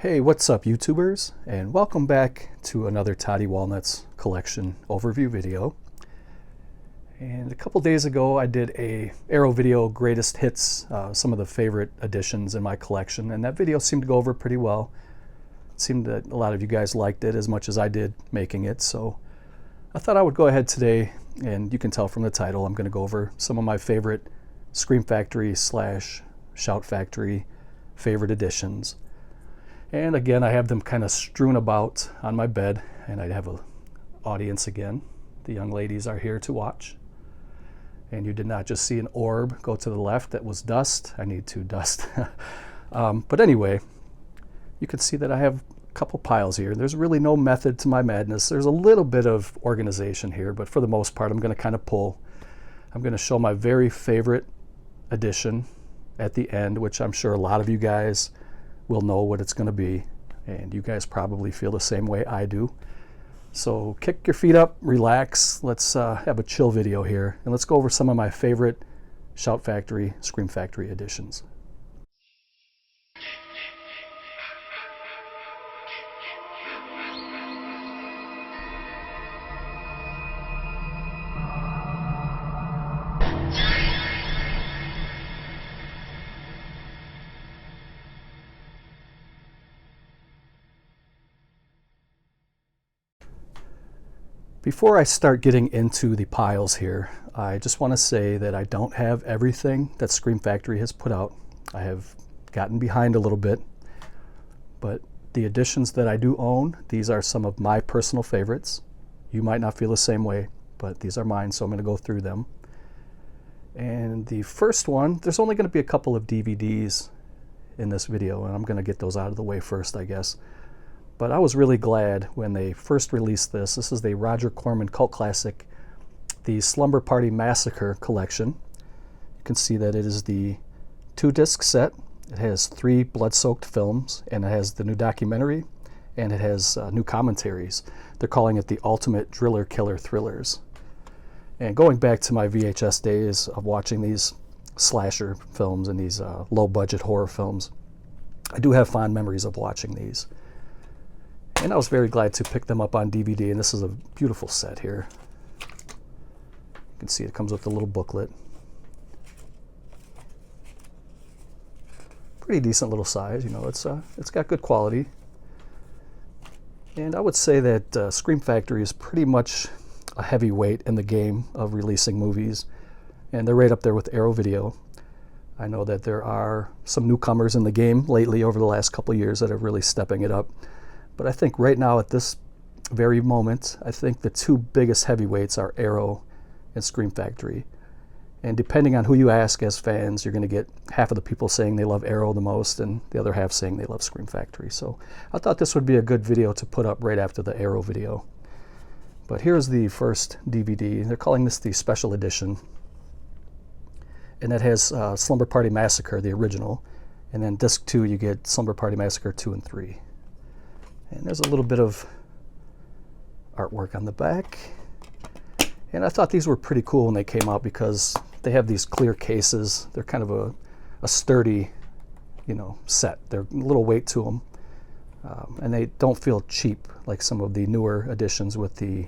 Hey, what's up YouTubers, and welcome back to another Toddy Walnuts collection overview video. And a couple days ago I did a Arrow video greatest hits, some of the favorite additions in my collection, and that video seemed to go over pretty well. It seemed that a lot of you guys liked it as much as I did making it, so I thought I would go ahead today, and you can tell from the title I'm going to go over some of my favorite Scream Factory / Shout Factory favorite additions. And again, I have them kind of strewn about on my bed, and I have an audience again. The young ladies are here to watch. And you did not just see an orb go to the left. That was dust. I need to dust. But anyway, you can see that I have a couple piles here. There's really no method to my madness. There's a little bit of organization here, but for the most part, I'm going to kind of pull. I'm going to show my very favorite addition at the end, which I'm sure a lot of you guys will know what it's going to be, and you guys probably feel the same way I do. So kick your feet up, relax, let's have a chill video here, and let's go over some of my favorite Shout Factory, Scream Factory additions. Before I start getting into the piles here, I just want to say that I don't have everything that Scream Factory has put out. I have gotten behind a little bit, but the additions that I do own, these are some of my personal favorites. You might not feel the same way, but these are mine, so I'm going to go through them. And the first one, there's only going to be a couple of DVDs in this video, and I'm going to get those out of the way first, I guess. But I was really glad when they first released this. This is the Roger Corman cult classic, the Slumber Party Massacre collection. You can see that it is the 2-disc set. It has 3 blood-soaked films, and it has the new documentary, and it has new commentaries. They're calling it the Ultimate Driller Killer Thrillers. And going back to my VHS days of watching these slasher films and these low-budget horror films, I do have fond memories of watching these. And I was very glad to pick them up on DVD, and this is a beautiful set here. You can see it comes with a little booklet. Pretty decent little size, you know, it's got good quality. And I would say that Scream Factory is pretty much a heavyweight in the game of releasing movies, and they're right up there with Arrow Video. I know that there are some newcomers in the game lately over the last couple of years that are really stepping it up. But I think right now at this very moment, I think the 2 biggest heavyweights are Arrow and Scream Factory. And depending on who you ask as fans, you're going to get half of the people saying they love Arrow the most and the other half saying they love Scream Factory. So I thought this would be a good video to put up right after the Arrow video. But here's the first DVD. They're calling this the Special Edition. And it has Slumber Party Massacre, the original. And then disc 2, you get Slumber Party Massacre 2 and 3. And there's a little bit of artwork on the back. And I thought these were pretty cool when they came out because they have these clear cases. They're kind of a sturdy, you know, set. They're a little weight to them. And they don't feel cheap like some of the newer editions with the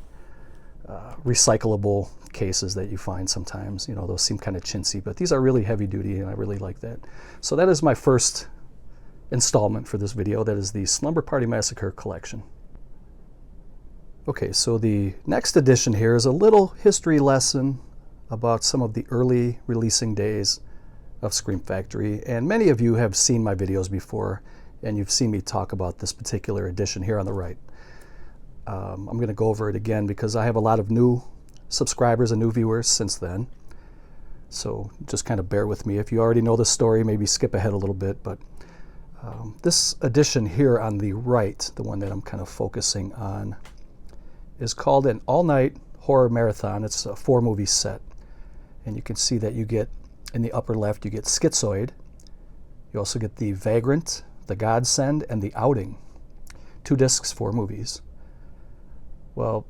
recyclable cases that you find sometimes. You know, those seem kind of chintzy, but these are really heavy duty, and I really like that. So that is my first installment for this video. That is the Slumber Party Massacre collection. Okay, so the next edition here is a little history lesson about some of the early releasing days of Scream Factory, and many of you have seen my videos before, and you've seen me talk about this particular edition here on the right. I'm going to go over it again because I have a lot of new subscribers and new viewers since then, so just kind of bear with me. If you already know the story, maybe skip ahead a little bit, but this edition here on the right, the one that I'm kind of focusing on, is called an all-night horror marathon. It's a 4-movie set. And you can see that you get, in the upper left, you get Schizoid. You also get The Vagrant, The Godsend, and The Outing. 2 discs, 4 movies. Well,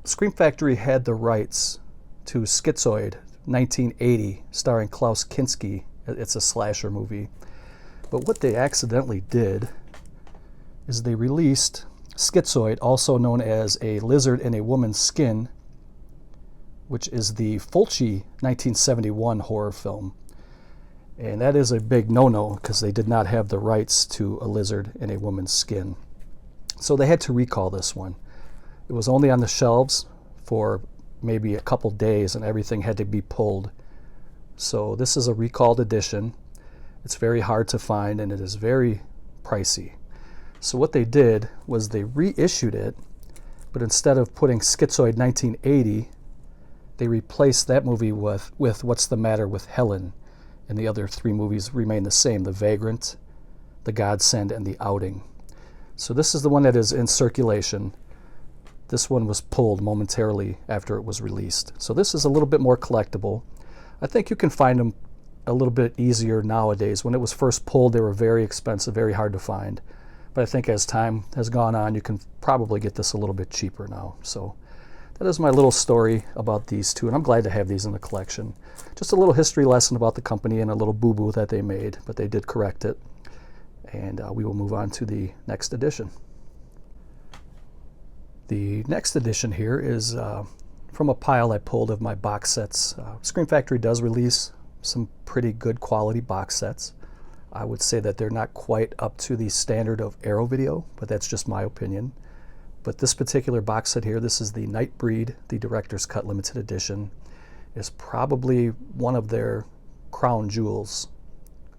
Scream Factory had the rights to Schizoid, 1980, starring Klaus Kinski. It's a slasher movie. But what they accidentally did is they released Schizoid, also known as A Lizard in a Woman's Skin, which is the Fulci 1971 horror film. And that is a big no-no because they did not have the rights to A Lizard in a Woman's Skin. So they had to recall this one. It was only on the shelves for maybe a couple days and everything had to be pulled. So this is a recalled edition. It's very hard to find and it is very pricey. So what they did was they reissued it, but instead of putting Schizoid 1980, they replaced that movie with What's the Matter with Helen, and the other three movies remain the same: The Vagrant, The Godsend, and The Outing. So this is the one that is in circulation. This one was pulled momentarily after it was released. So this is a little bit more collectible. I think you can find them a little bit easier nowadays. When it was first pulled, they were very expensive, very hard to find. But I think as time has gone on, you can probably get this a little bit cheaper now. So that is my little story about these two, and I'm glad to have these in the collection. Just a little history lesson about the company and a little boo-boo that they made, but they did correct it. And we will move on to the next edition. The next edition here is from a pile I pulled of my box sets. Scream Factory does release some pretty good quality box sets. I would say that they're not quite up to the standard of Arrow Video, but that's just my opinion. But this particular box set here, this is the Nightbreed, the Director's Cut Limited Edition, is probably one of their crown jewels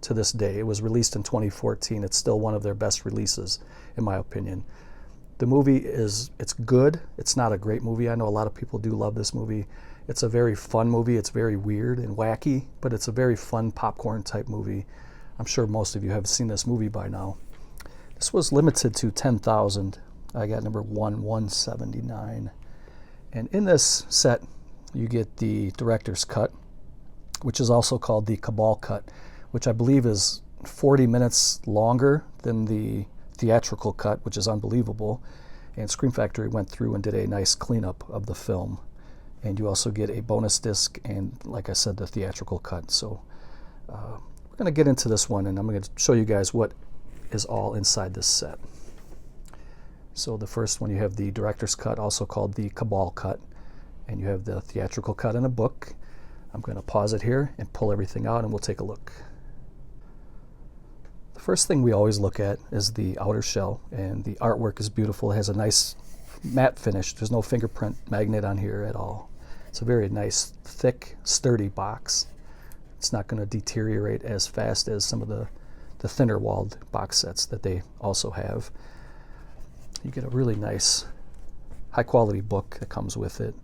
to this day. It was released in 2014. It's still one of their best releases, in my opinion. The movie it's good. It's not a great movie. I know a lot of people do love this movie. It's a very fun movie. It's very weird and wacky, but it's a very fun popcorn type movie. I'm sure most of you have seen this movie by now. This was limited to 10,000. I got number 179. And in this set, you get the director's cut, which is also called the Cabal cut, which I believe is 40 minutes longer than the theatrical cut, which is unbelievable. And Scream Factory went through and did a nice cleanup of the film. And you also get a bonus disc and, like I said, the theatrical cut. So we're going to get into this one, and I'm going to show you guys what is all inside this set. So the first one, you have the director's cut, also called the Cabal cut, and you have the theatrical cut in a book. I'm going to pause it here and pull everything out, and we'll take a look. The first thing we always look at is the outer shell, and the artwork is beautiful. It has a nice matte finish. There's no fingerprint magnet on here at all. It's a very nice, thick, sturdy box. It's not going to deteriorate as fast as some of the thinner walled box sets that they also have. You get a really nice, high quality book that comes with it,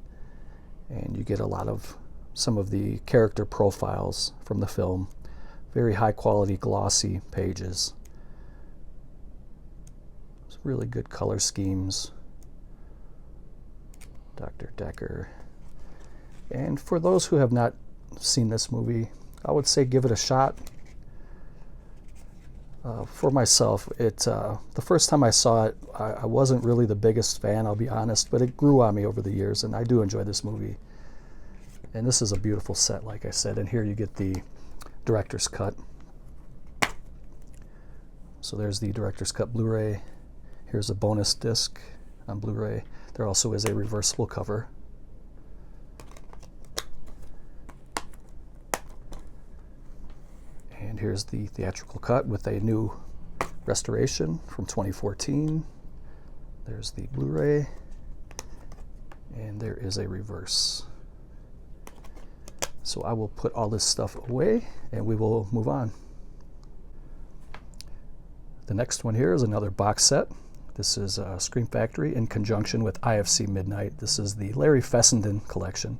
and you get a lot of some of the character profiles from the film. Very high quality, glossy pages. It's really good color schemes. Dr. Decker. And for those who have not seen this movie, I would say give it a shot. For myself, the first time I saw it, I wasn't really the biggest fan, I'll be honest, but it grew on me over the years, and I do enjoy this movie. And this is a beautiful set, like I said, and here you get the director's cut. So there's the director's cut Blu-ray. Here's a bonus disc on Blu-ray. There also is a reversible cover. And here's the theatrical cut with a new restoration from 2014. There's the Blu-ray, and there is a reverse. So I will put all this stuff away, and we will move on. The next one here is another box set. This is Scream Factory in conjunction with IFC Midnight. This is the Larry Fessenden collection.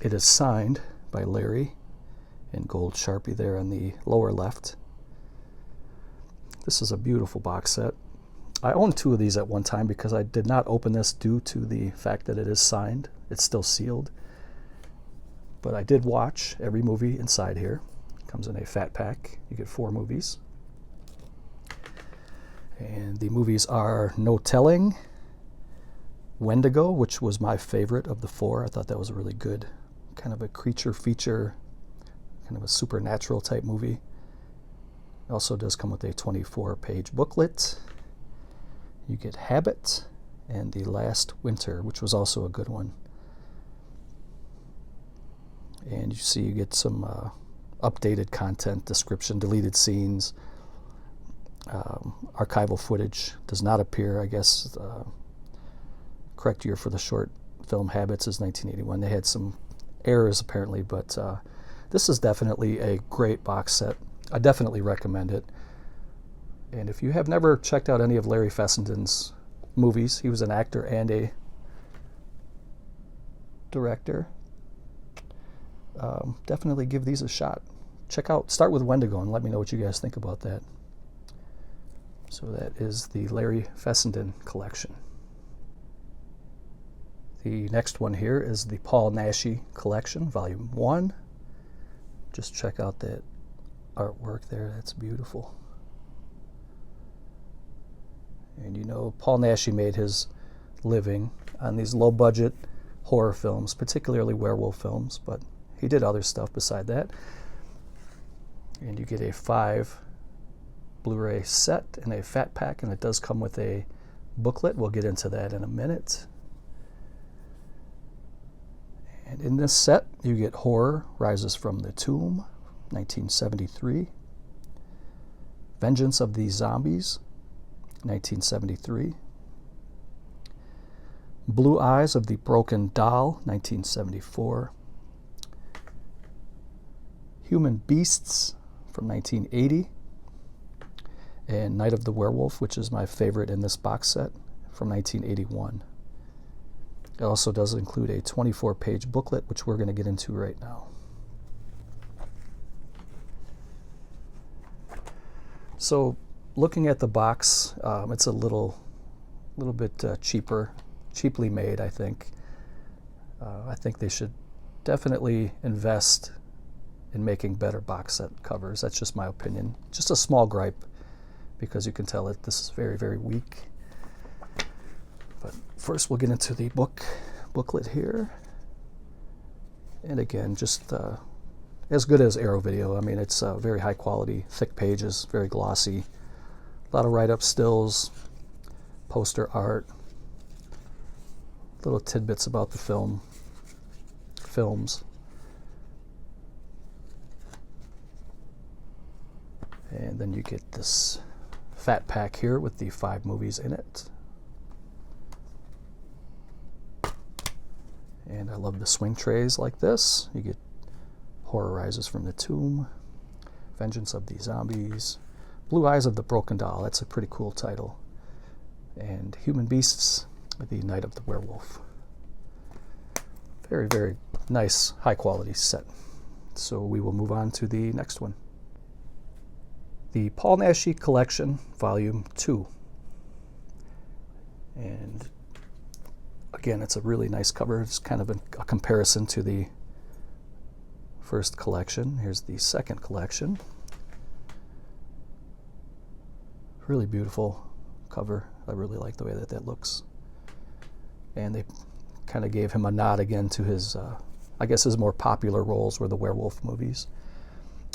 It is signed by Larry in gold Sharpie there on the lower left. This is a beautiful box set. I owned two of these at one time because I did not open this due to the fact that it is signed. It's still sealed. But I did watch every movie inside here. It comes in a fat pack. You get 4 movies. And the movies are No Telling, Wendigo, which was my favorite of the 4. I thought that was a really good kind of a creature feature, kind of a supernatural type movie. It also does come with a 24-page booklet. You get Habit and The Last Winter, which was also a good one. And you see you get some updated content, description, deleted scenes, archival footage does not appear. I guess correct year for the short film Habits is 1981. They had some errors apparently, but this is definitely a great box set. I definitely recommend it. And if you have never checked out any of Larry Fessenden's movies, he was an actor and a director, definitely give these a shot. Start with Wendigo and let me know what you guys think about that. So that is the Larry Fessenden collection. The next one here is the Paul Nashee collection, Volume 1. Just check out that artwork there, that's beautiful. And you know, Paul Nashee made his living on these low-budget horror films, particularly werewolf films, but he did other stuff beside that. And you get a 5 Blu-ray set and a fat pack, and it does come with a booklet. We'll get into that in a minute. And in this set, you get Horror Rises from the Tomb, 1973. Vengeance of the Zombies, 1973. Blue Eyes of the Broken Doll, 1974. Human Beasts from 1980. And Night of the Werewolf, which is my favorite in this box set, from 1981. It also does include a 24-page booklet, which we're going to get into right now. So, looking at the box, it's a little bit cheaply made, I think. I think they should definitely invest in making better box set covers. That's just my opinion. Just a small gripe, because you can tell that this is very, very weak. But first we'll get into the booklet here. And again, just as good as Arrow Video. I mean, it's very high quality, thick pages, very glossy. A lot of write-up stills, poster art, little tidbits about the films. And then you get this fat pack here with the 5 movies in it. And I love the swing trays like this. You get Horror Rises from the Tomb, Vengeance of the Zombies, Blue Eyes of the Broken Doll, that's a pretty cool title, and Human Beasts, the Night of the Werewolf. Very, very nice, high quality set. So we will move on to the next one. The Paul Nashee Collection, Volume 2. And again, it's a really nice cover. It's kind of a comparison to the first collection. Here's the second collection. Really beautiful cover. I really like the way that looks. And they kind of gave him a nod again to his, I guess his more popular roles were the werewolf movies.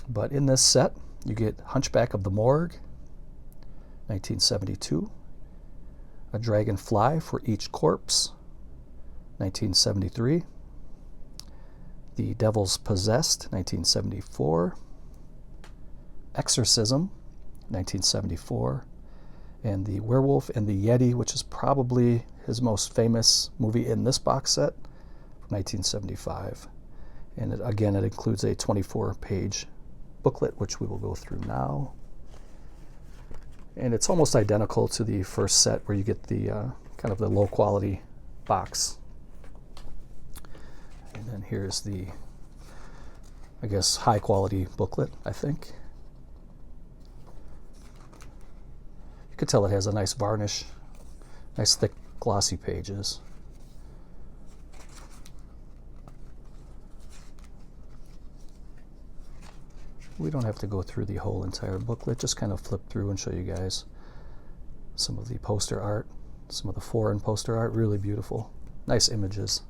But in this set, you get Hunchback of the Morgue, 1972. A Dragonfly for Each Corpse, 1973. The Devil's Possessed, 1974. Exorcism, 1974. And The Werewolf and the Yeti, which is probably his most famous movie in this box set, from 1975. And again, it includes a 24-page booklet, which we will go through now. And it's almost identical to the first set, where you get the kind of the low quality box. And then here's the, I guess, high quality booklet, I think. You can tell it has a nice varnish, nice thick glossy pages. We don't have to go through the whole entire booklet, just kind of flip through and show you guys some of the poster art, some of the foreign poster art, really beautiful, nice images.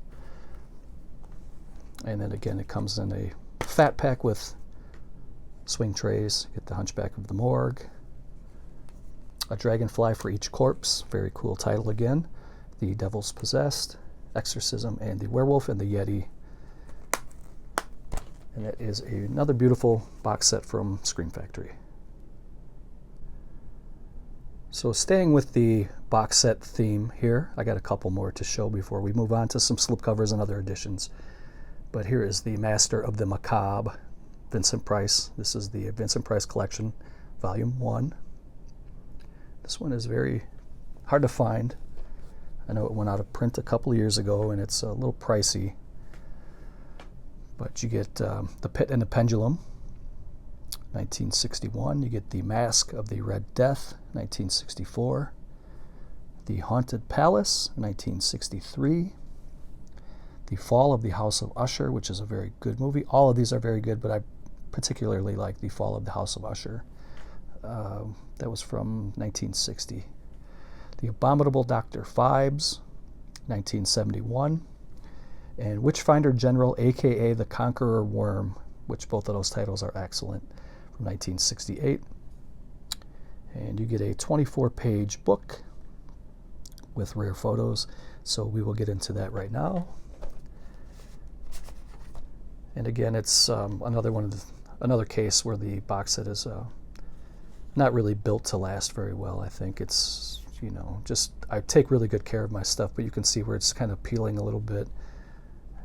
And then again, it comes in a fat pack with swing trays. You get the Hunchback of the Morgue, A Dragonfly for Each Corpse, very cool title again. The Devil's Possessed, Exorcism, and the Werewolf and the Yeti. And that is another beautiful box set from Scream Factory. So staying with the box set theme here, I got a couple more to show before we move on to some slipcovers and other editions. But here is the Master of the Macabre, Vincent Price. This is the Vincent Price Collection, Volume 1. This one is very hard to find. I know it went out of print a couple of years ago, and it's a little pricey. But you get The Pit and the Pendulum, 1961. You get The Mask of the Red Death, 1964. The Haunted Palace, 1963. The Fall of the House of Usher, which is a very good movie. All of these are very good, but I particularly like The Fall of the House of Usher. That was from 1960. The Abominable Dr. Phibes, 1971. And Witchfinder General, a.k.a. The Conqueror Worm, which both of those titles are excellent, from 1968. And you get a 24-page book with rare photos, so we will get into that right now. And again, it's another case where the box set is not really built to last very well. I think it's, you know, just I take really good care of my stuff, but you can see where it's kind of peeling a little bit.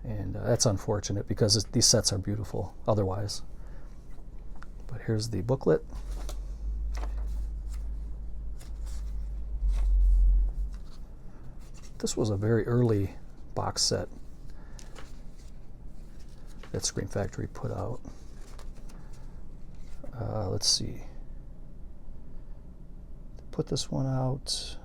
And that's unfortunate because these sets are beautiful otherwise. But here's the booklet. This was a very early box set that Scream Factory put out. Let's see. Put this one out.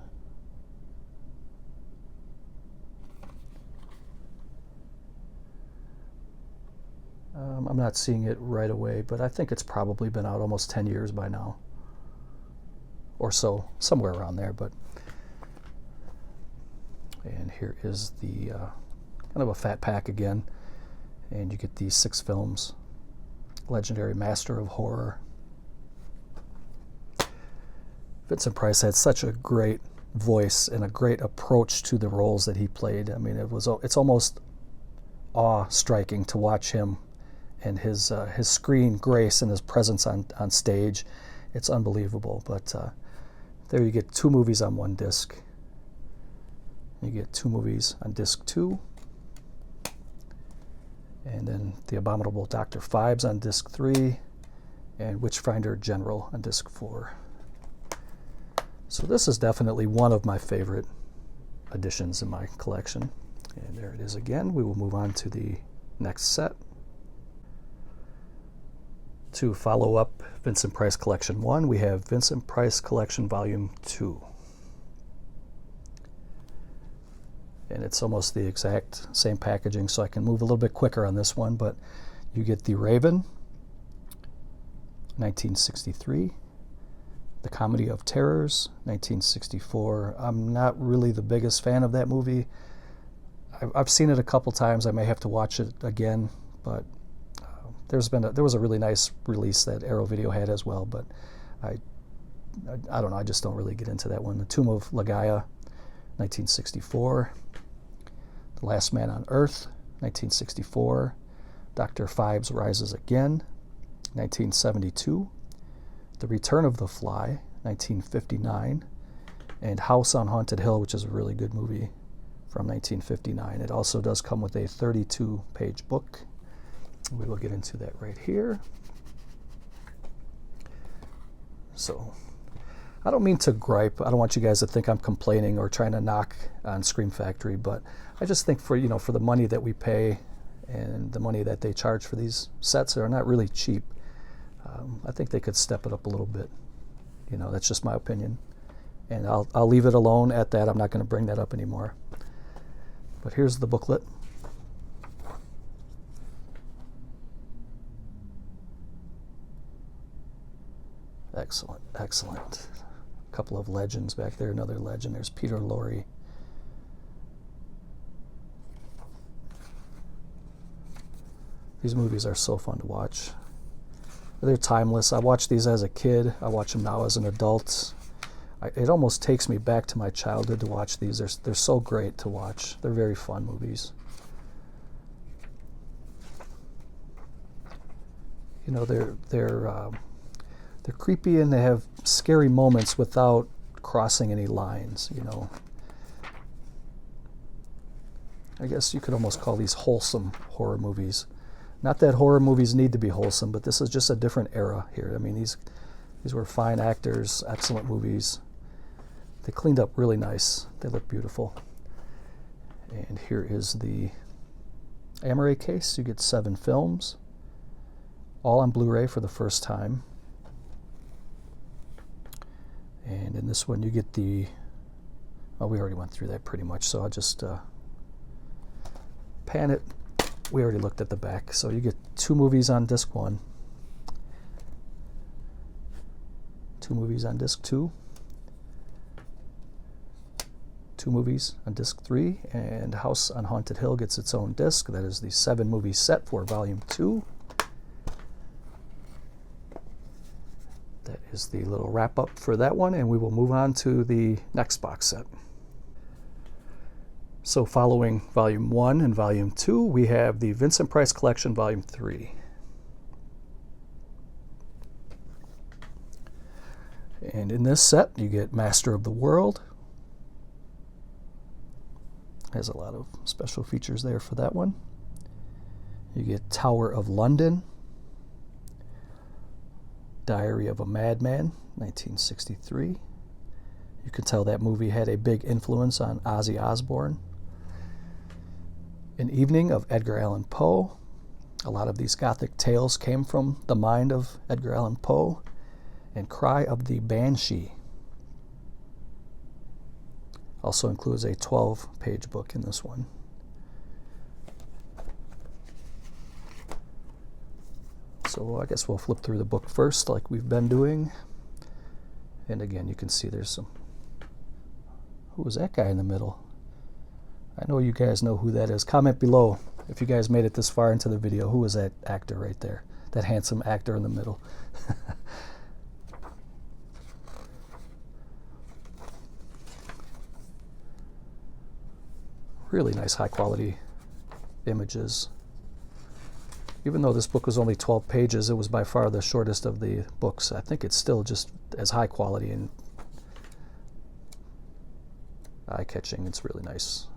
I'm not seeing it right away, but I think it's probably been out almost 10 years by now. Or so, somewhere around there. But and here is the kind of a fat pack again. And you get these 6 films. Legendary Master of Horror. Vincent Price had such a great voice and a great approach to the roles that he played. I mean, it's almost awe-striking to watch him and his screen grace and his presence on stage. It's unbelievable. But there you get 2 movies on one disc. You get 2 movies on disc 2. And then The Abominable Dr. Phibes on disc 3. And Witchfinder General on disc 4. So this is definitely one of my favorite editions in my collection. And there it is again. We will move on to the next set. To follow up Vincent Price Collection 1, we have Vincent Price Collection Volume 2. And it's almost the exact same packaging, so I can move a little bit quicker on this one, but you get The Raven, 1963. The Comedy of Terrors, 1964. I'm not really the biggest fan of that movie. I've seen it a couple times. I may have to watch it again, but there was a really nice release that Arrow Video had as well, but I don't know, I just don't really get into that one. The Tomb of Ligeia, 1964. The Last Man on Earth, 1964. Dr. Phibes Rises Again, 1972. The Return of the Fly, 1959. And House on Haunted Hill, which is a really good movie from 1959. It also does come with a 32-page book. We will get into that right here. So, I don't mean to gripe. I don't want you guys to think I'm complaining or trying to knock on Scream Factory, but I just think for the money that we pay and the money that they charge for these sets are not really cheap. I think they could step it up a little bit. That's just my opinion. And I'll leave it alone at that. I'm not going to bring that up anymore. But here's the booklet. Excellent, excellent. A couple of legends back there. Another legend. There's Peter Lorre. These movies are so fun to watch. They're timeless. I watched these as a kid. I watch them now as an adult. It almost takes me back to my childhood to watch these. They're so great to watch. They're very fun movies. You know, they're creepy, and they have scary moments without crossing any lines, you know. I guess you could almost call these wholesome horror movies. Not that horror movies need to be wholesome, but this is just a different era here. I mean, these were fine actors, excellent movies. They cleaned up really nice. They look beautiful. And here is the Amaray case. You get 7 films, all on Blu-ray for the first time. And in this one you get the, well, we already went through that pretty much, so I'll just pan it. We already looked at the back. So you get 2 movies on disc 1, 2 movies on disc 2, 2 movies on disc 3, and House on Haunted Hill gets its own disc. That is the 7 movie set for volume 2. That is the little wrap up for that one, and we will move on to the next box set. So following volume 1 and volume 2, we have the Vincent Price Collection volume 3. And in this set you get Master of the World. Has a lot of special features there for that one. You get Tower of London, Diary of a Madman, 1963. You can tell that movie had a big influence on Ozzy Osbourne. An Evening of Edgar Allan Poe. A lot of these Gothic tales came from the mind of Edgar Allan Poe. And Cry of the Banshee. Also includes a 12-page book in this one. So I guess we'll flip through the book first like we've been doing. And again, you can see there's some... Who was that guy in the middle? I know you guys know who that is. Comment below if you guys made it this far into the video. Who was that actor right there? That handsome actor in the middle. Really nice high quality images. Even though this book was only 12 pages, it was by far the shortest of the books. I think it's still just as high quality and eye-catching. It's really nice.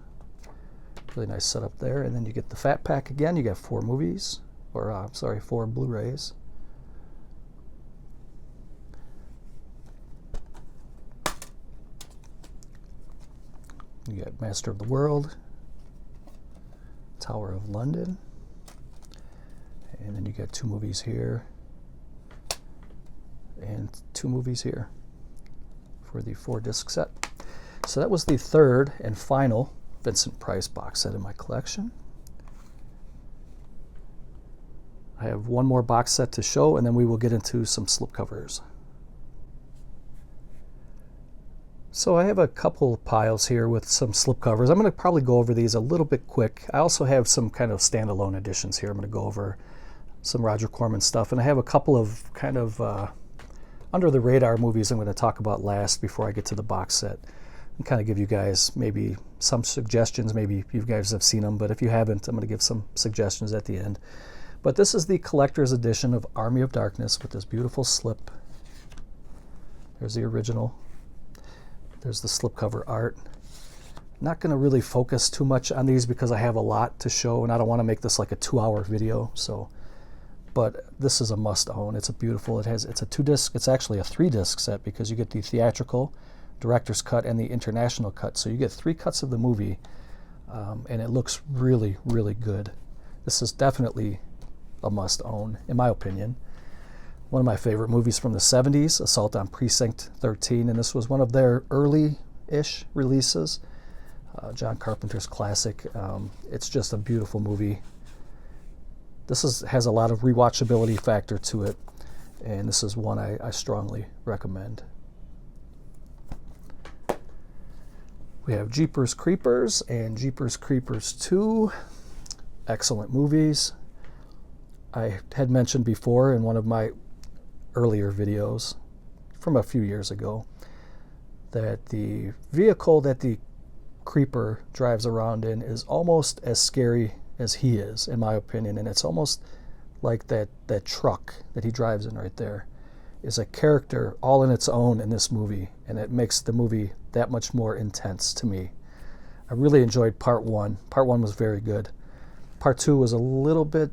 Really nice setup there. And then you get the Fat Pack again. You got 4 movies, or sorry, 4 Blu-rays. You got Master of the World, Tower of London, and then you got 2 movies here and 2 movies here for the 4-disc set. So that was the 3rd and final Vincent Price box set in my collection. I have one more box set to show, and then we will get into some slipcovers. So I have a couple piles here with some slipcovers. I'm going to probably go over these a little bit quick. I also have some kind of standalone editions here. I'm going to go over some Roger Corman stuff, and I have a couple of kind of under the radar movies I'm going to talk about last before I get to the box set, and kind of give you guys maybe some suggestions. Maybe you guys have seen them, but if you haven't, I'm going to give some suggestions at the end. But this is the collector's edition of Army of Darkness with this beautiful slip. There's the original. There's the slipcover art. Not going to really focus too much on these because I have a lot to show, and I don't want to make this like a 2-hour video. So, but this is a must-own. It's a beautiful. It's a 2-disc. It's actually a 3-disc set because you get the theatrical, director's cut, and the international cut. So you get 3 cuts of the movie, and it looks really, really good. This is definitely a must-own, in my opinion. One of my favorite movies from the 70s, Assault on Precinct 13, and this was one of their early-ish releases. John Carpenter's classic. It's just a beautiful movie. This has a lot of rewatchability factor to it, and this is one I strongly recommend. We have Jeepers Creepers and Jeepers Creepers 2. Excellent movies. I had mentioned before in one of my earlier videos from a few years ago that the vehicle that the creeper drives around in is almost as scary as he is, in my opinion. And it's almost like that truck that he drives in right there is a character all in its own in this movie, and it makes the movie that much more intense to me. I really enjoyed part one. Part one was very good. Part two was a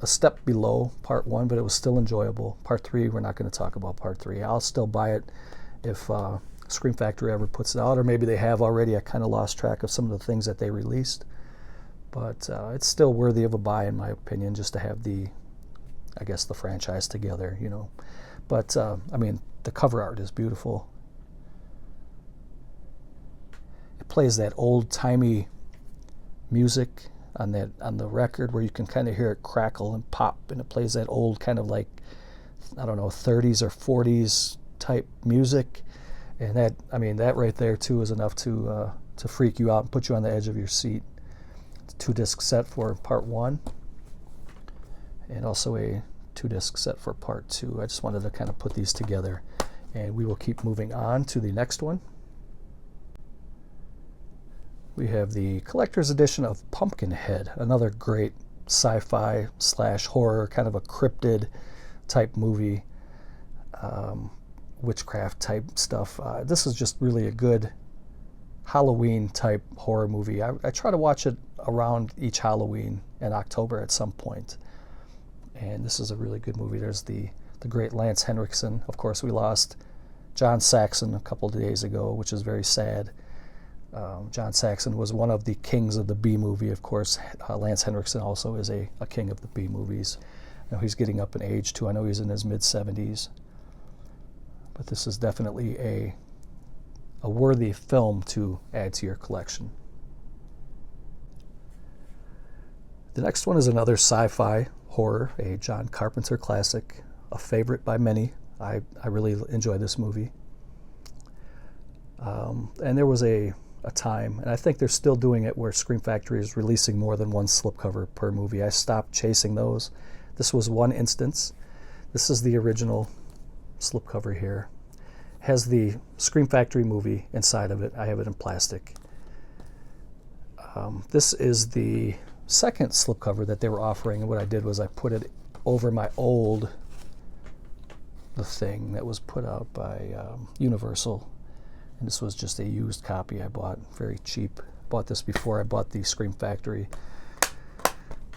step below part one, but it was still enjoyable. Part three, we're not going to talk about part three. I'll still buy it if Scream Factory ever puts it out, or maybe they have already. I kind of lost track of some of the things that they released, but it's still worthy of a buy, in my opinion, just to have the franchise together, you know. But I mean, the cover art is beautiful. It plays that old-timey music on the record, where you can kind of hear it crackle and pop, and it plays that old kind of, like, I don't know, 30s or 40s type music. And that right there too is enough to freak you out and put you on the edge of your seat. It's a 2-disc set for part one, and also a 2-disc set for part two. I just wanted to kind of put these together, and we will keep moving on to the next one. We have the collector's edition of Pumpkinhead, another great sci-fi / horror, kind of a cryptid type movie, witchcraft type stuff. This is just really a good Halloween type horror movie. I try to watch it around each Halloween in October at some point, and this is a really good movie. There's the great Lance Henriksen. Of course, we lost John Saxon a couple of days ago, which is very sad. John Saxon was one of the kings of the B-movie, of course. Lance Henriksen also is a king of the B-movies. Now he's getting up in age too. I know he's in his mid-70s. But this is definitely a worthy film to add to your collection. The next one is another sci-fi horror, a John Carpenter classic, a favorite by many. I really enjoy this movie. And there was a time, and I think they're still doing it, where Scream Factory is releasing more than one slipcover per movie. I stopped chasing those. This was one instance. This is the original slipcover here. It has the Scream Factory movie inside of it. I have it in plastic. This is the second slipcover that they were offering, and what I did was I put it over my the thing that was put out by Universal. And this was just a used copy I bought, very cheap. Bought this before I bought the Scream Factory.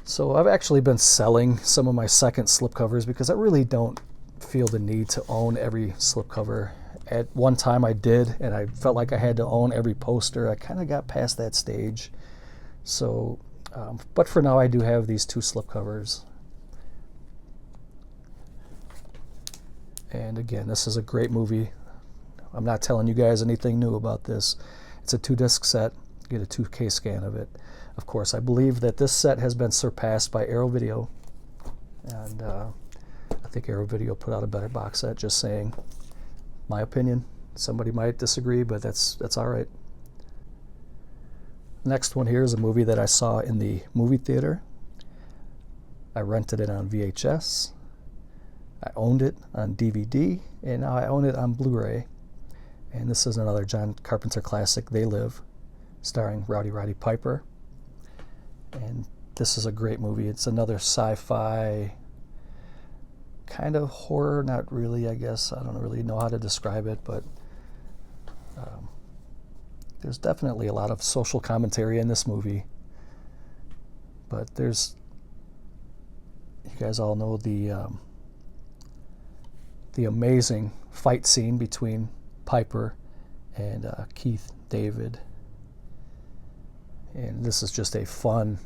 So I've actually been selling some of my second slipcovers because I really don't feel the need to own every slipcover. At one time I did, and I felt like I had to own every poster. I kind of got past that stage. So, but for now I do have these 2 slipcovers. And again, this is a great movie. I'm not telling you guys anything new about this. It's a 2-disc set. You get a 2K scan of it. Of course, I believe that this set has been surpassed by Arrow Video, and I think Arrow Video put out a better box set. Just saying, my opinion. Somebody might disagree, but that's all right. Next one here is a movie that I saw in the movie theater. I rented it on VHS. I owned it on DVD, and now I own it on Blu-ray. And this is another John Carpenter classic, They Live, starring Rowdy Roddy Piper. And this is a great movie. It's another sci-fi kind of horror, not really, I guess. I don't really know how to describe it, but there's definitely a lot of social commentary in this movie. But you guys all know the amazing fight scene between Piper and Keith David. And this is just a fun,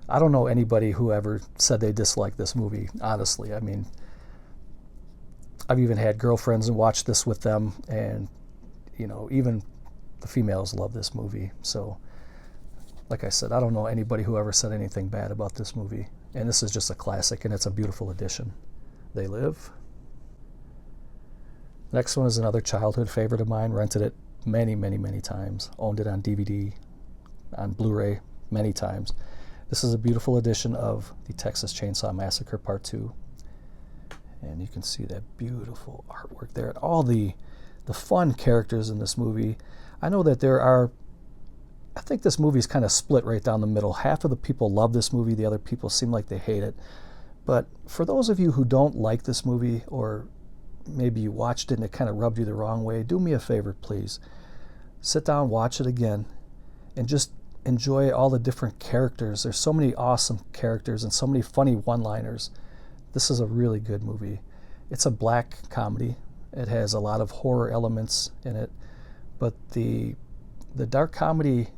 I don't know anybody who ever said they disliked this movie, honestly. I mean, I've even had girlfriends and watched this with them, and, you know, even the females love this movie. So, like I said, I don't know anybody who ever said anything bad about this movie. And this is just a classic, and it's a beautiful addition. They Live. Next one is another childhood favorite of mine. Rented it many, many, many times. Owned it on DVD, on Blu-ray many times. This is a beautiful edition of the Texas Chainsaw Massacre Part 2. And you can see that beautiful artwork there. All the the fun characters in this movie. I know that I think this movie is kind of split right down the middle. Half of the people love this movie, the other people seem like they hate it. But for those of you who don't like this movie, or maybe you watched it and it kind of rubbed you the wrong way, do me a favor, please. Sit down, watch it again, and just enjoy all the different characters. There's so many awesome characters and so many funny one-liners. This is a really good movie. It's a black comedy. It has a lot of horror elements in it, but the dark comedy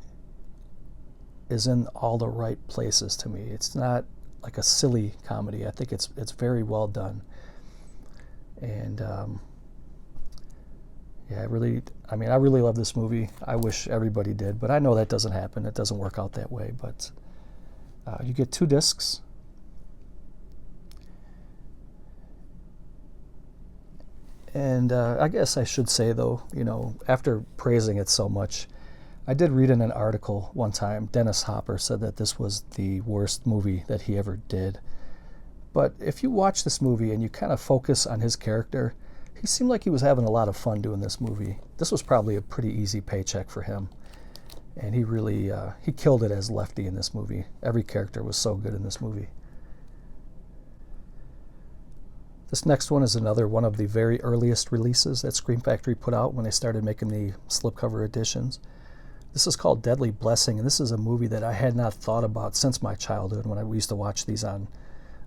is in all the right places to me. It's not like a silly comedy. I think it's very well done. And yeah, I really love this movie. I wish everybody did, but I know that doesn't happen. It doesn't work out that way. But you get 2 discs. And I guess I should say, though, after praising it so much, I did read in an article one time, Dennis Hopper said that this was the worst movie that he ever did. But if you watch this movie and you kind of focus on his character, he seemed like he was having a lot of fun doing this movie. This was probably a pretty easy paycheck for him. And he really, he killed it as Lefty in this movie. Every character was so good in this movie. This next one is another one of the very earliest releases that Scream Factory put out when they started making the slipcover editions. This is called Deadly Blessing, and this is a movie that I had not thought about since my childhood when we used to watch these on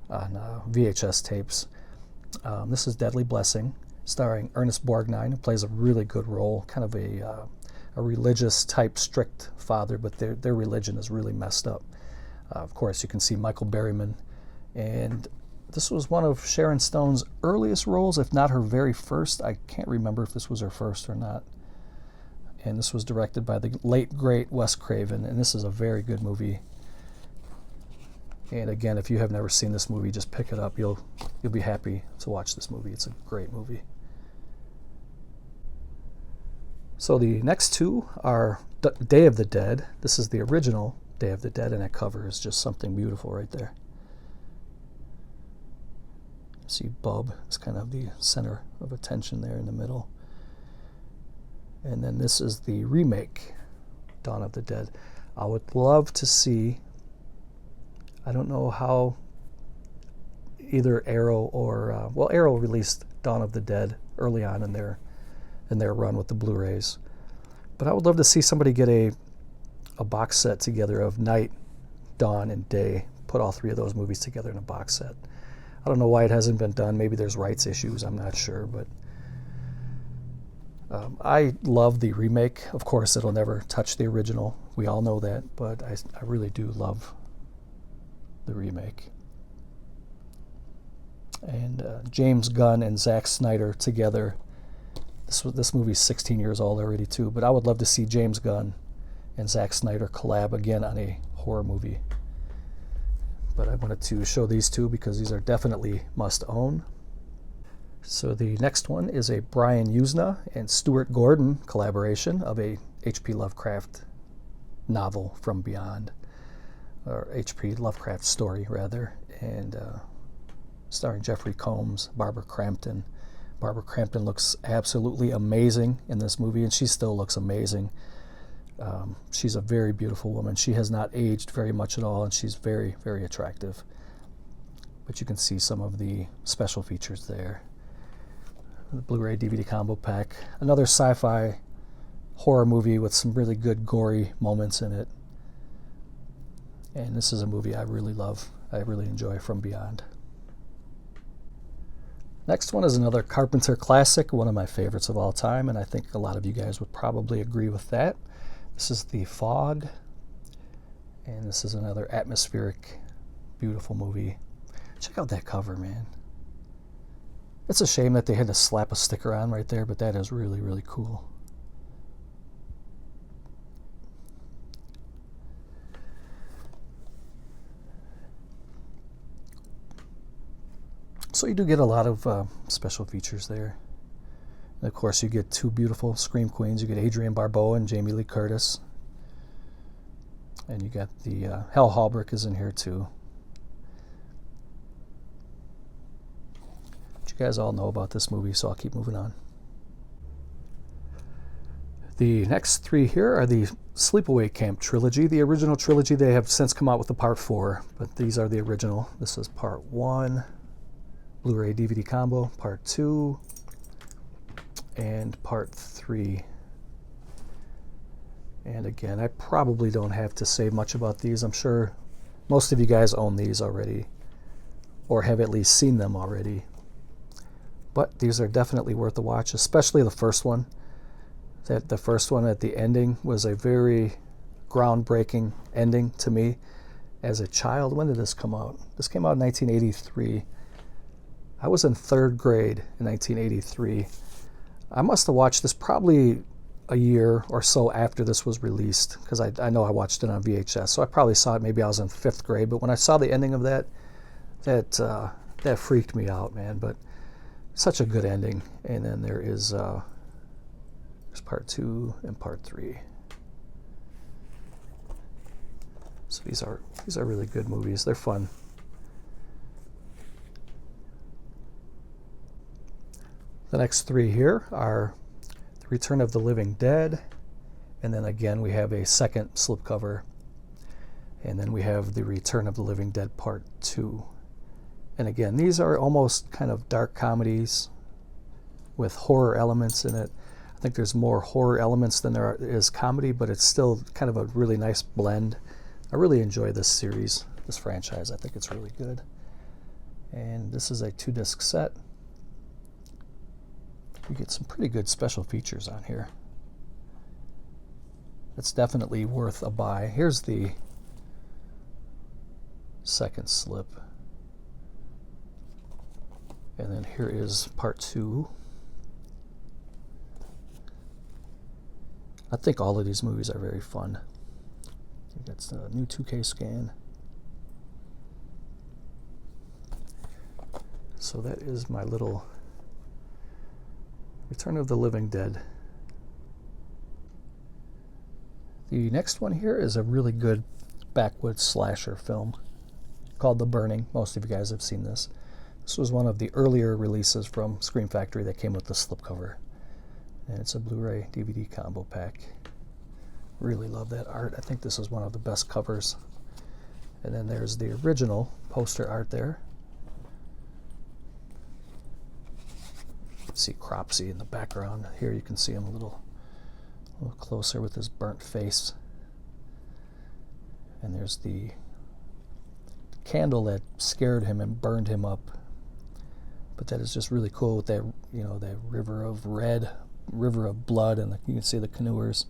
VHS tapes. This is Deadly Blessing, starring Ernest Borgnine, who plays a really good role, kind of a religious type strict father, but their religion is really messed up. Of course, you can see Michael Berryman, and this was one of Sharon Stone's earliest roles, if not her very first. I can't remember if this was her first or not. And this was directed by the late, great Wes Craven, and this is a very good movie. And again, if you have never seen this movie, just pick it up. You'll be happy to watch this movie. It's a great movie. So the next 2 are Day of the Dead. This is the original Day of the Dead, and that cover is just something beautiful right there. See Bub is kind of the center of attention there in the middle. And then this is the remake, Dawn of the Dead. I would love to see, I don't know how either Arrow or, Arrow released Dawn of the Dead early on in their run with the Blu-rays. But I would love to see somebody get a box set together of Night, Dawn, and Day. Put all 3 of those movies together in a box set. I don't know why it hasn't been done. Maybe there's rights issues. I'm not sure, but I love the remake. Of course, it'll never touch the original. We all know that, but I really do love the remake. And James Gunn and Zack Snyder together. This movie's 16 years old already too, but I would love to see James Gunn and Zack Snyder collab again on a horror movie. But I wanted to show these 2 because these are definitely must-own. So the next one is a Brian Usna and Stuart Gordon collaboration of a H.P. Lovecraft novel From Beyond, or H.P. Lovecraft story, rather, and starring Jeffrey Combs, Barbara Crampton. Barbara Crampton looks absolutely amazing in this movie, and she still looks amazing. She's a very beautiful woman. She has not aged very much at all, and she's very, very attractive. But you can see some of the special features there. The Blu-ray DVD combo pack. Another sci-fi horror movie with some really good gory moments in it. And this is a movie I really love. I really enjoy, From Beyond. Next one is another Carpenter classic, one of my favorites of all time, and I think a lot of you guys would probably agree with that. This is The Fog, and this is another atmospheric, beautiful movie. Check out that cover, man. It's a shame that they had to slap a sticker on right there, but that is really, really cool. So you do get a lot of special features there. And of course, you get 2 beautiful Scream Queens. You get Adrienne Barbeau and Jamie Lee Curtis. And you got the Hal Holbrook is in here too. But you guys all know about this movie, so I'll keep moving on. The next three here are the Sleepaway Camp trilogy. The original trilogy, they have since come out with the part 4, but these are the original. This is part 1, Blu-ray DVD combo, part 2, and part 3. And again, I probably don't have to say much about these. I'm sure most of you guys own these already, or have at least seen them already. But these are definitely worth a watch, especially the first one. The first one at the ending was a very groundbreaking ending to me as a child. When did this come out? This came out in 1983. I was in 3rd grade in 1983. I must have watched this probably a year or so after this was released, because I know I watched it on VHS, so I probably saw it, maybe I was in 5th grade, but when I saw the ending of that freaked me out, man. But such a good ending. And then there's part 2 and part 3. So these are really good movies. They're fun. The next 3 here are The Return of the Living Dead, and then again we have a second slipcover, and then we have The Return of the Living Dead Part 2. And again, these are almost kind of dark comedies with horror elements in it. I think there's more horror elements than there is comedy, but it's still kind of a really nice blend. I really enjoy this series, this franchise. I think it's really good. And this is a 2-disc set. You get some pretty good special features on here. It's definitely worth a buy. Here's the second slip. And then here is part 2. I think all of these movies are very fun. That's the new 2K scan. So that is my little Return of the Living Dead. The next one here is a really good backwoods slasher film called The Burning. Most of you guys have seen this. This was one of the earlier releases from Scream Factory that came with the slipcover. And it's a Blu-ray DVD combo pack. Really love that art. I think this is one of the best covers. And then there's the original poster art there. See Cropsy in the background. Here you can see him a little closer with his burnt face. And there's the candle that scared him and burned him up. But that is just really cool with that, you know, that river of red, river of blood, and you can see the canoers.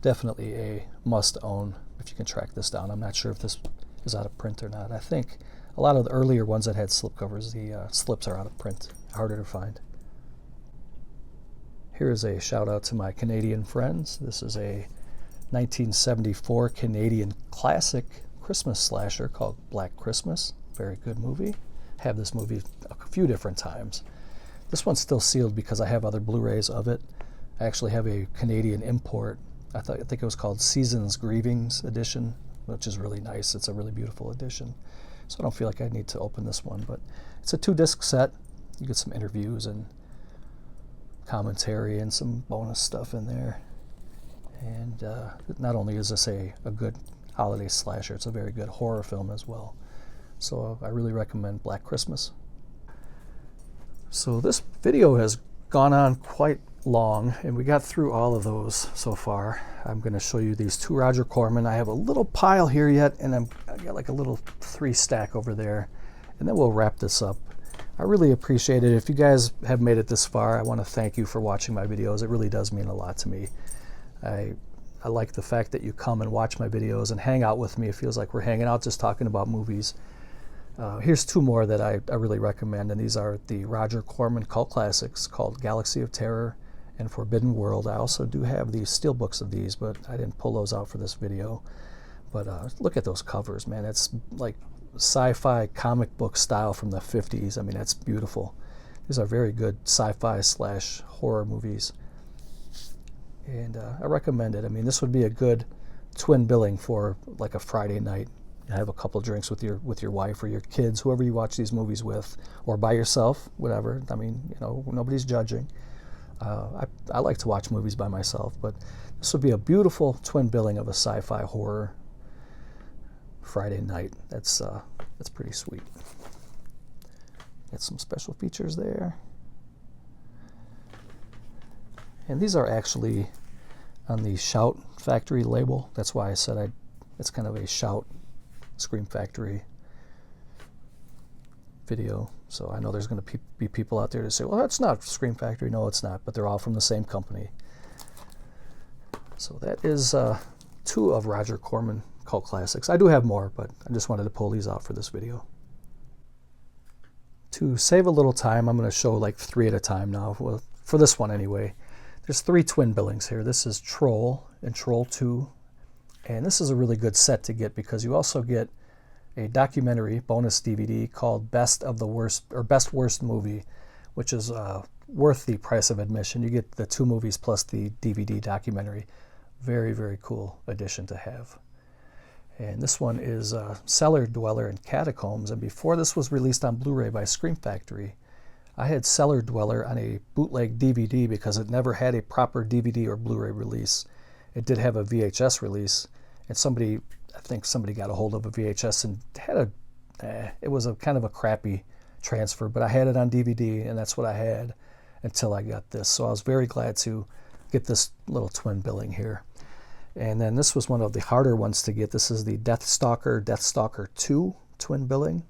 Definitely a must-own if you can track this down. I'm not sure if this is out of print or not. I think a lot of the earlier ones that had slipcovers, the slips are out of print, harder to find. Here is a shout out to my Canadian friends. This is a 1974 Canadian classic Christmas slasher called Black Christmas. Very good movie. Have this movie a few different times. This one's still sealed because I have other Blu-rays of it. I actually have a Canadian import. I think it was called Seasons Grievings edition, which is really nice. It's a really beautiful edition. So I don't feel like I need to open this one, but it's a 2-disc set. You get some interviews and commentary and some bonus stuff in there. And not only is this a good holiday slasher, it's a very good horror film as well. So I really recommend Black Christmas. So this video has gone on quite long, and we got through all of those so far. I'm going to show you these 2 Roger Corman. I have a little pile here yet, and I got like a little 3 stack over there, and then we'll wrap this up. I really appreciate it. If you guys have made it this far, I want to thank you for watching my videos. It really does mean a lot to me. I like the fact that you come and watch my videos and hang out with me. It feels like we're hanging out just talking about movies. Here's 2 more that I really recommend, and these are the Roger Corman cult classics called Galaxy of Terror and Forbidden World. I also do have the steelbooks of these, but I didn't pull those out for this video. But look at those covers, man. It's like sci-fi comic book style from the 50s. I mean, that's beautiful. These are very good sci-fi / horror movies. And I recommend it. I mean, this would be a good twin billing for like a Friday night, have a couple drinks with your wife or your kids, whoever you watch these movies with, or by yourself, whatever. I mean, you know, nobody's judging. I like to watch movies by myself, but this would be a beautiful twin billing of a sci-fi horror Friday night. That's pretty sweet. Get some special features there. And these are actually on the Shout Factory label. That's why I said it's kind of a Shout Scream Factory video. So I know there's going to be people out there to say, well, that's not Scream Factory. No, it's not, but they're all from the same company. So that is 2 of Roger Corman cult classics. I do have more, but I just wanted to pull these out for this video. To save a little time, I'm going to show like 3 at a time now, well, for this one anyway. There's 3 twin billings here. This is Troll and Troll 2. And this is a really good set to get because you also get a documentary bonus DVD called Best of the Worst, or Best Worst Movie, which is worth the price of admission. You get the 2 movies plus the DVD documentary. Very, very cool addition to have. And this one is Cellar Dweller in Catacombs. And before this was released on Blu-ray by Scream Factory, I had Cellar Dweller on a bootleg DVD because it never had a proper DVD or Blu-ray release. It did have a VHS release, and I think somebody got a hold of a VHS and had it was a kind of a crappy transfer, but I had it on DVD, and that's what I had until I got this. So I was very glad to get this little twin billing here. And then this was one of the harder ones to get. This is the Deathstalker 2 twin billing.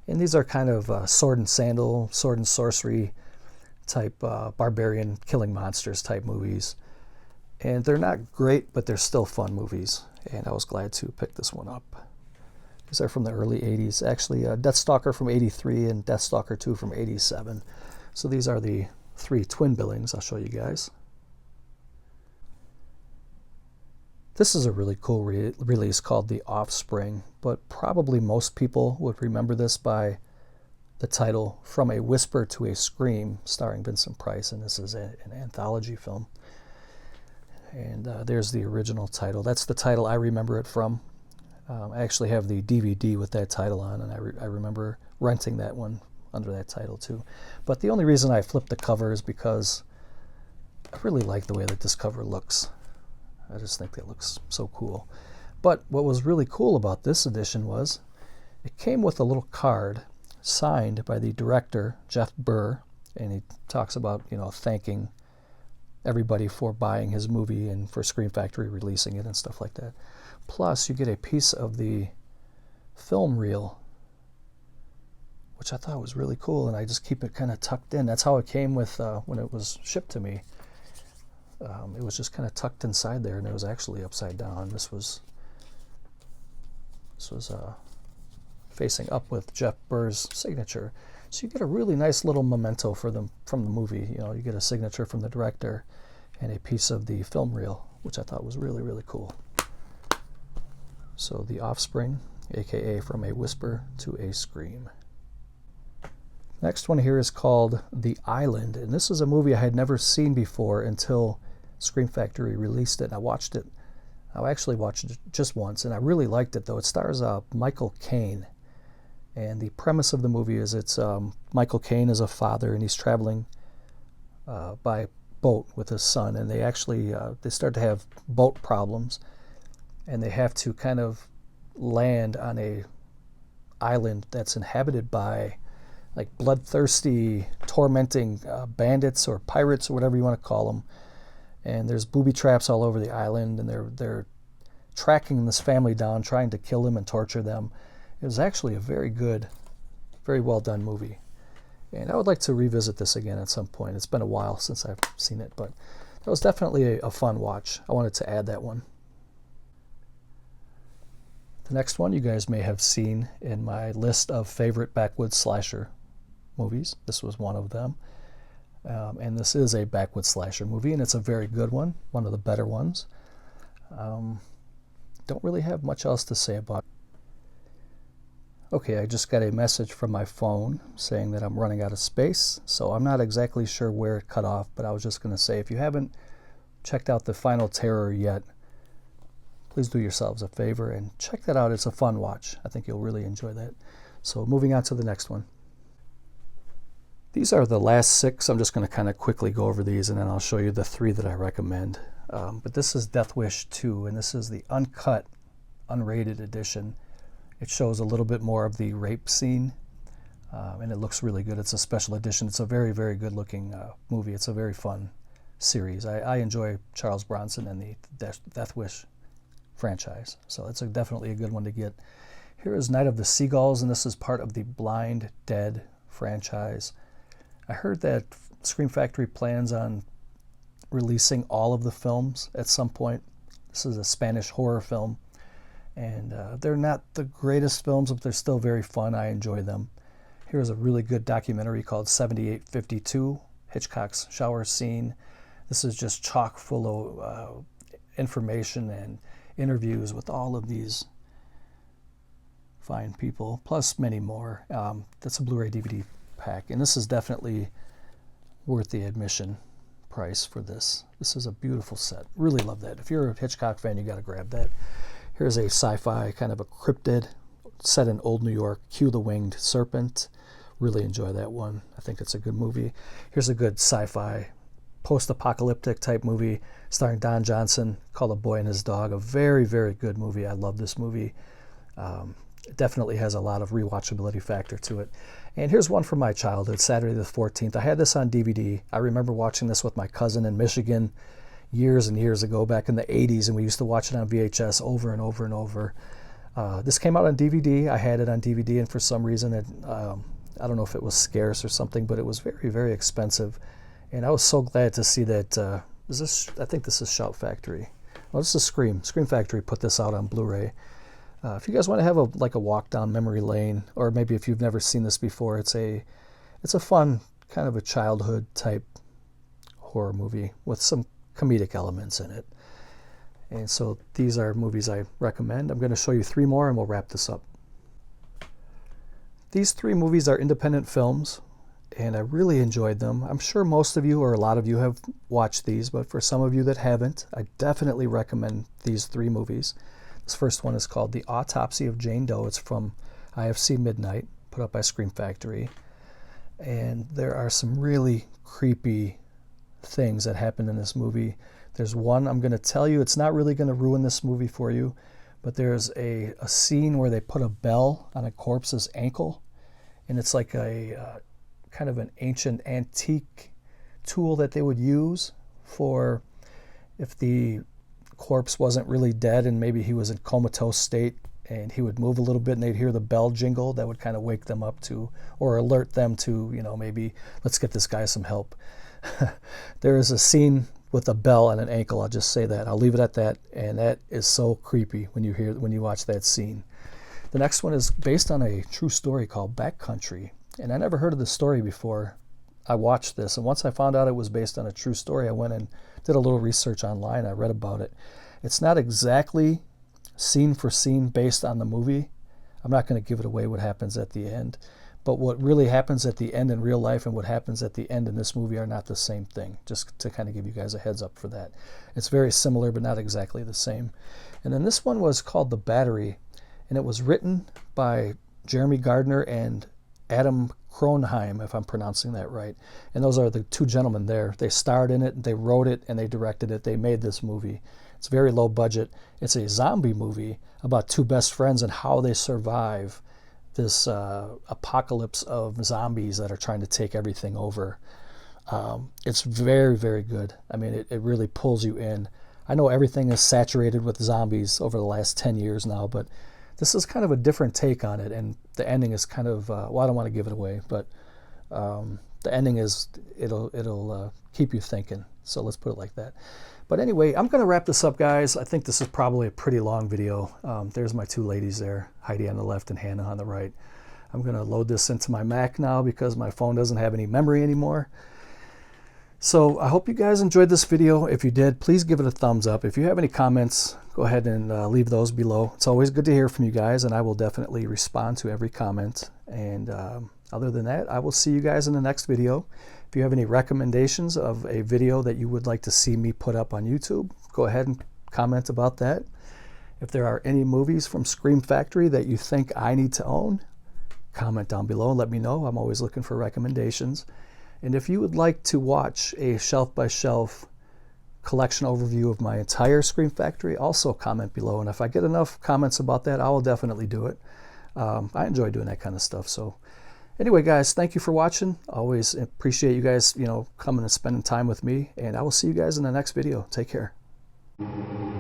And these are kind of sword and sandal, sword and sorcery type barbarian killing monsters type movies. And they're not great, but they're still fun movies. And I was glad to pick this one up. These are from the early 80s. Actually, Deathstalker from 83 and Deathstalker 2 from 87. So these are the 3 twin billings I'll show you guys. This is a really cool release called The Offspring, but probably most people would remember this by the title From a Whisper to a Scream, starring Vincent Price, and this is an anthology film. And there's the original title. That's the title I remember it from. I actually have the DVD with that title on, and I remember renting that one under that title too. But the only reason I flipped the cover is because I really like the way that this cover looks. I just think that looks so cool. But what was really cool about this edition was it came with a little card signed by the director, Jeff Burr, and he talks about, you know, thanking everybody for buying his movie and for Scream Factory releasing it and stuff like that. Plus, you get a piece of the film reel, which I thought was really cool, and I just keep it kind of tucked in. That's how it came with when it was shipped to me. It was just kind of tucked inside there, and it was actually upside down. This was facing up with Jeff Burr's signature. So you get a really nice little memento from the movie. You know, you get a signature from the director and a piece of the film reel, which I thought was really, really cool. So The Offspring, aka From a Whisper to a Scream. Next one here is called The Island, and this is a movie I had never seen before until Scream Factory released it, and I watched it. I actually watched it just once, and I really liked it, though. It stars Michael Caine, and the premise of the movie is it's Michael Caine is a father, and he's traveling by boat with his son, and they actually they start to have boat problems, and they have to kind of land on a island that's inhabited by like bloodthirsty, tormenting bandits or pirates or whatever you want to call them. And there's booby traps all over the island, and they're tracking this family down, trying to kill them and torture them. It was actually a very good, very well done movie. And I would like to revisit this again at some point. It's been a while since I've seen it, but that was definitely a fun watch. I wanted to add that one. The next one you guys may have seen in my list of favorite backwoods slasher movies. This was one of them. And this is a backwoods slasher movie, and it's a very good one of the better ones. Don't really have much else to say about it. Okay, I just got a message from my phone saying that I'm running out of space, so I'm not exactly sure where it cut off, but I was just going to say, if you haven't checked out The Final Terror yet, please do yourselves a favor and check that out. It's a fun watch. I think you'll really enjoy that. So moving on to the next one. These are the last 6. I'm just going to kind of quickly go over these, and then I'll show you the 3 that I recommend. But this is Death Wish 2, and this is the uncut, unrated edition. It shows a little bit more of the rape scene, and it looks really good. It's a special edition. It's a very, very good looking movie. It's a very fun series. I enjoy Charles Bronson and the Death Wish franchise, so it's definitely a good one to get. Here is Night of the Seagulls, and this is part of the Blind Dead franchise. I heard that Scream Factory plans on releasing all of the films at some point. This is a Spanish horror film, and they're not the greatest films, but they're still very fun. I enjoy them. Here's a really good documentary called 7852, Hitchcock's shower scene. This is just chock full of information and interviews with all of these fine people, plus many more. That's a Blu-ray DVD pack, and this is definitely worth the admission price for this. This is a beautiful set. Really love that. If you're a Hitchcock fan, you got to grab that. Here's a sci-fi kind of a cryptid set in old New York, Cue the Winged Serpent. Really enjoy that one. I think it's a good movie. Here's a good sci-fi post-apocalyptic type movie starring Don Johnson called A Boy and His Dog. A very, very good movie. I love this movie. It definitely has a lot of rewatchability factor to it. And here's one from my childhood, Saturday the 14th. I had this on DVD. I remember watching this with my cousin in Michigan years and years ago, back in the 80s, and we used to watch it on VHS over and over and over. This came out on DVD. I had it on DVD, and for some reason, I don't know if it was scarce or something, but it was very, very expensive. And I was so glad to see that. I think this is Shout Factory. Well, this is Scream. Scream Factory put this out on Blu-ray. If you guys want to have a walk down memory lane, or maybe if you've never seen this before, it's a fun kind of a childhood type horror movie with some comedic elements in it. And so these are movies I recommend. I'm going to show you 3 more and we'll wrap this up. These 3 movies are independent films, and I really enjoyed them. I'm sure most of you or a lot of you have watched these, but for some of you that haven't, I definitely recommend these 3 movies. This first one is called The Autopsy of Jane Doe. It's from IFC Midnight, put up by Scream Factory. And there are some really creepy things that happen in this movie. There's one I'm going to tell you. It's not really going to ruin this movie for you, but there's a scene where they put a bell on a corpse's ankle, and it's like a kind of an ancient antique tool that they would use for if the corpse wasn't really dead and maybe he was in comatose state, and he would move a little bit and they'd hear the bell jingle. That would kind of wake them up to, or alert them to, maybe let's get this guy some help. There is a scene with a bell on an ankle. I'll just say that. I'll leave it at that. And that is so creepy when you watch that scene. The next one is based on a true story called Backcountry. And I never heard of the story before I watched this. And once I found out it was based on a true story, I went and did a little research online. I read about it. It's not exactly scene for scene based on the movie. I'm not going to give it away what happens at the end. But what really happens at the end in real life and what happens at the end in this movie are not the same thing, just to kind of give you guys a heads up for that. It's very similar, but not exactly the same. And then this one was called The Battery, and it was written by Jeremy Gardner and Adam Kronheim, if I'm pronouncing that right. And those are the 2 gentlemen there. They starred in it, they wrote it, and they directed it. They made this movie. It's very low budget. It's a zombie movie about 2 best friends and how they survive this apocalypse of zombies that are trying to take everything over. It's very, very good. I mean, it really pulls you in. I know everything is saturated with zombies over the last 10 years now, but this is kind of a different take on it, and the ending is kind of, well, I don't want to give it away, but the ending is, it'll keep you thinking. So let's put it like that. But anyway, I'm going to wrap this up, guys. I think this is probably a pretty long video. There's my 2 ladies there, Heidi on the left and Hannah on the right. I'm going to load this into my Mac now because my phone doesn't have any memory anymore. So I hope you guys enjoyed this video. If you did, please give it a thumbs up. If you have any comments, go ahead and leave those below. It's always good to hear from you guys, and I will definitely respond to every comment. And other than that, I will see you guys in the next video. If you have any recommendations of a video that you would like to see me put up on YouTube, go ahead and comment about that. If there are any movies from Scream Factory that you think I need to own, comment down below and let me know. I'm always looking for recommendations. And if you would like to watch a shelf-by-shelf collection overview of my entire Scream Factory, also comment below. And if I get enough comments about that, I will definitely do it. I enjoy doing that kind of stuff. So anyway, guys, thank you for watching. Always appreciate you guys, coming and spending time with me. And I will see you guys in the next video. Take care.